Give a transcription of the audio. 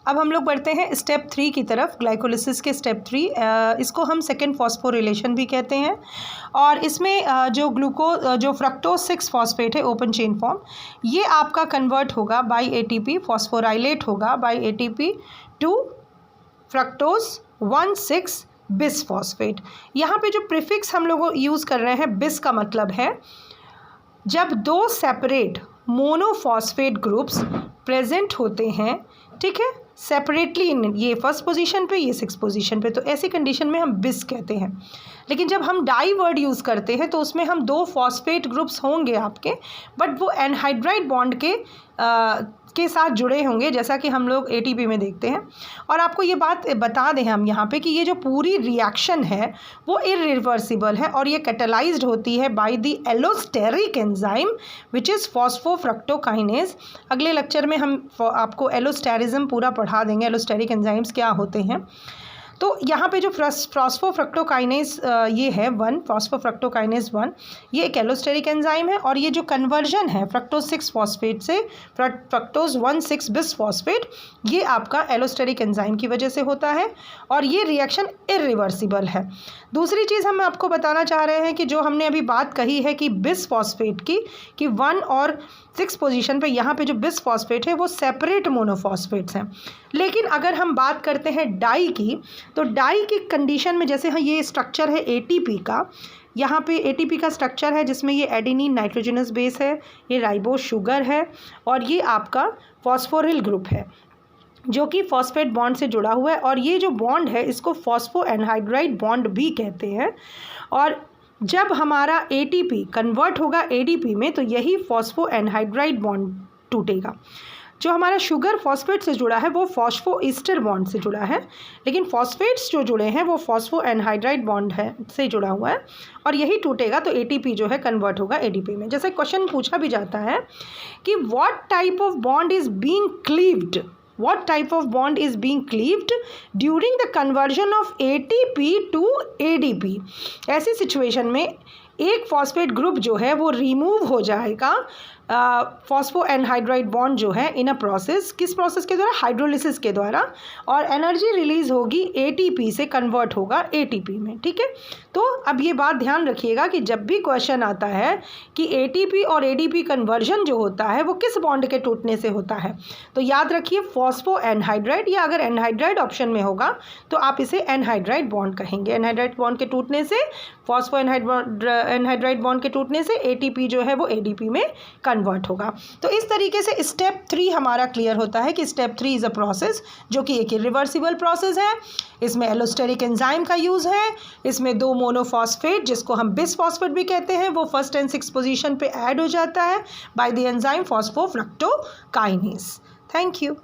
अब हम लोग बढ़ते हैं स्टेप 3 की तरफ, ग्लाइकोलिसिस के स्टेप 3। इसको हम सेकेंड फॉस्फोरिलेशन भी कहते हैं। और इसमें जो फ्रक्टोज 6 फॉस्फेट है ओपन चेन फॉर्म, ये आपका कन्वर्ट होगा बाय एटीपी, फॉस्फोराइलेट होगा by ATP to fructose 1,6 bis phosphate. यहाँ पे जो प्रीफिक्स हम लोग यूज़ कर रहे हैं, बिस का मतलब है जब दो सेपरेट मोनोफॉस्फेट ग्रुप्स प्रेजेंट होते हैं, ठीक है, सेपरेटली, ये फर्स्ट पोजीशन पे, ये 6 पोजीशन पे, तो ऐसी कंडीशन में हम बिस कहते हैं। लेकिन जब हम डाई वर्ड यूज़ करते हैं तो उसमें हम 2 फॉस्फेट ग्रुप्स होंगे आपके, बट वो एनहाइड्राइड बॉन्ड के साथ जुड़े होंगे, जैसा कि हम लोग एटीपी में देखते हैं। और आपको ये बात बता दें हम यहाँ पे कि ये जो पूरी रिएक्शन है वो इरिवर्सिबल है और ये कैटेलाइज्ड होती है by the allosteric enzyme which is फॉस्फोफ्रक्टोकाइनेज। अगले लेक्चर में हम आपको एलोस्टेरिज्म पूरा पढ़ा देंगे, एलोस्टेरिक एंजाइम्स क्या होते हैं। तो यहाँ पे जो फॉस्फोफ्रक्टोकाइनेज ये है 1, फॉस्फोफ्रक्टोकाइनेज 1, ये एक एलोस्टेरिक एंजाइम है। और ये जो कन्वर्जन है फ्रक्टोज 6 फॉस्फेट से फ्रक्टोज 1,6 बिस फॉस्फेट, ये आपका एलोस्टेरिक एंजाइम की वजह से होता है और ये रिएक्शन इरिवर्सिबल है। दूसरी चीज़ हम आपको बताना चाह रहे हैं कि जो हमने अभी बात कही है कि बिस फॉस्फेट की, कि 1 और 6 पोजीशन पे यहाँ पे जो बिस फॉस्फेट है वो सेपरेट मोनोफॉस्फेट्स हैं। लेकिन अगर हम बात करते हैं डाई की, तो डाई की कंडीशन में जैसे ये स्ट्रक्चर है एटीपी का, यहाँ पे एटीपी का स्ट्रक्चर है जिसमें ये एडेनिन नाइट्रोजनस बेस है, ये राइबोस शुगर है और ये आपका फॉस्फोरिल ग्रुप है जो कि फॉस्फेट बॉन्ड से जुड़ा हुआ है। और ये जो बॉन्ड है इसको फॉस्फो एनहाइड्राइड बॉन्ड भी कहते हैं। और जब हमारा एटीपी कन्वर्ट होगा एडीपी में तो यही फॉस्फो एनहाइड्राइड बॉन्ड टूटेगा। जो हमारा शुगर फॉस्फेट से जुड़ा है वो फॉस्फो ईस्टर बॉन्ड से जुड़ा है, लेकिन फॉस्फेट्स जो जुड़े हैं वो फॉस्फो एनहाइड्राइड बॉन्ड है से जुड़ा हुआ है और यही टूटेगा तो एटीपी जो है कन्वर्ट होगा एडीपी में। जैसे क्वेश्चन पूछा भी जाता है कि what type of bond is being cleaved, what type of bond is being cleaved during the conversion of ATP to ADP। ऐसी सिचुएशन में एक फॉस्फेट ग्रुप जो है वो रिमूव हो जाएगा फॉस्फो एनहाइड्राइड बॉन्ड जो है इन अ प्रोसेस, किस प्रोसेस के द्वारा, हाइड्रोलिसिस के द्वारा, और एनर्जी रिलीज होगी एटीपी से कन्वर्ट होगा एटीपी में, ठीक है। तो अब ये बात ध्यान रखिएगा कि जब भी क्वेश्चन आता है कि एटीपी और एडीपी कन्वर्जन जो होता है वो किस बॉन्ड के टूटने से होता है, तो याद रखिए फॉस्फो एनहाइड्राइड, या अगर एनहाइड्राइड ऑप्शन में होगा तो आप इसे एनहाइड्राइड बॉन्ड कहेंगे। एनहाइड्राइड बॉन्ड के टूटने से, फॉस्फो एनहाइड्राइड बॉन्ड के टूटने से एटीपी जो है वो एडीपी में कन्वर्ट होगा। तो इस तरीके से स्टेप 3 हमारा क्लियर होता है कि स्टेप 3 इज़ अ प्रोसेस जो कि एक इरिवर्सिबल प्रोसेस है। इसमें एलोस्टेरिक एंजाइम का यूज़ है, इसमें 2 मोनोफॉस्फेट जिसको हम बिस फॉस्फेट भी कहते हैं वो 1st and 6th पोजीशन पे ऐड हो जाता है by the enzyme फॉस्फोफ्रक्टोकाइनेज। Thank you.